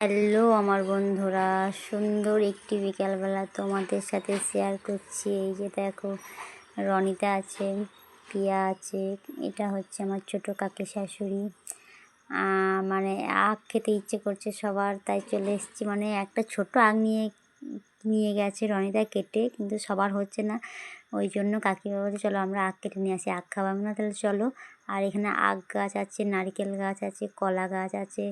Hello আমার বন্ধুরা, সুন্দর একটি বিকালবেলা তোমাদের সাথে শেয়ার করছি। এই যে দেখো, রনিতা আছে, পিয়া আছে, এটা হচ্ছে আমার ছোটো কাকি শাশুড়ি। মানে আখ খেতে ইচ্ছে করছে সবার, তাই চলে এসেছি। মানে একটা ছোট আখ নিয়ে নিয়ে গেছে রনিতা কেটে, কিন্তু সবার হচ্ছে না। ওই জন্য কাকিমা বলছে চলো আমরা আখ কেটে নিয়ে আসি, আখ খাওয়াবো না তাহলে চলো। আর এখানে আখ গাছ আছে, নারকেল গাছ আছে, কলা গাছ আছে।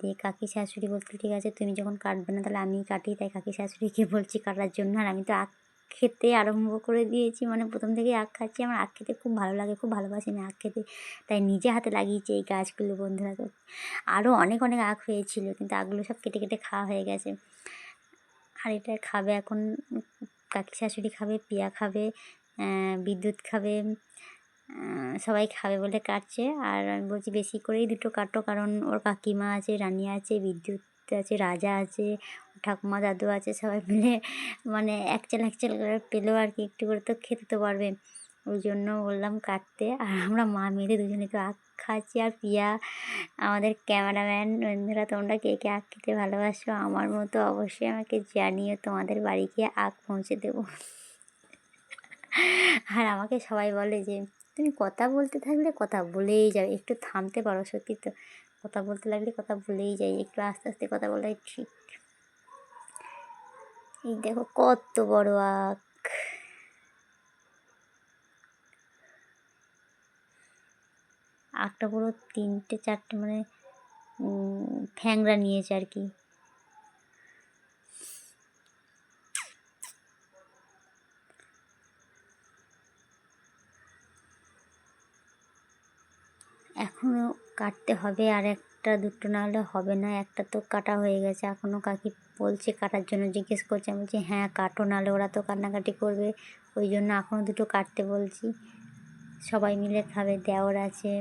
দিয়ে কাকি শাশুড়ি বলতে ঠিক আছে তুমি যখন কাটবে না তাহলে আমিই কাটি, তাই কাকি শাশুড়িকে বলছি কাটার জন্য। আর আমি তো আখ খেতে আরম্ভ করে দিয়েছি, মানে প্রথম থেকেই আখ খাচ্ছি। আমার আখ খেতে খুব ভালো লাগে, খুব ভালোবাসি আমি আখ খেতে, তাই নিজে হাতে লাগিয়েছি এই গাছগুলো বন্ধুরা। তো আরও অনেক অনেক আখ হয়েছিল, কিন্তু আখগুলো সব কেটে কেটে খাওয়া হয়ে গেছে। আর এটা খাবে এখন কাকি শাশুড়ি খাবে, পিয়া খাবে, বিদ্যুৎ খাবে, সবাই খাবে বলে কাটছে। আর আমি বলছি বেশি করেই দুটো কাটো, কারণ ওর কাকিমা আছে, রানী আছে, বিদ্যুৎ আছে, রাজা আছে, ঠাকুমা দাদু আছে, সবাই মিলে মানে একচাল একচাল করে পেলেও আর কি একটু করে তো খেতে তো পারবে। ওই জন্য বললাম কাটতে। আর আমরা মা মেয়ে দুজনে তো আখ খাচ্ছি। আর পিয়া আমাদের ক্যামেরাম্যান। বন্ধুরা, তোমরা কে কে আখ খেতে ভালোবাসো আমার মতো অবশ্যই আমাকে জানিও, তোমাদের বাড়ি গিয়ে আখ পৌঁছে দেবো। আর আমাকে সবাই বলে যে তুমি কথা বলতে থাকলে কথা বলেই যাও, একটু থামতে পারো। সত্যি তো, কথা বলতে লাগলে কথা বলেই যাই, একটু আস্তে আস্তে কথা বলাই ঠিক। এই দেখো কত বড় আখ। আখটা পুরো 3-4টে মানে ঠ্যাংরা নিয়েছে আর কি। এখনও কাটতে হবে, আর একটা দুটো না হলে হবে না। একটা তো কাটা হয়ে গেছে, এখনও কাকি বলছে কাটার জন্য, জিজ্ঞেস করছে। আমি বলছি হ্যাঁ কাটো, নাহলে ওরা তো কান্নাকাটি করবে। ওই জন্য এখনও দুটো কাটতে বলছি। সবাই মিলে খাবে, দেওর আছে,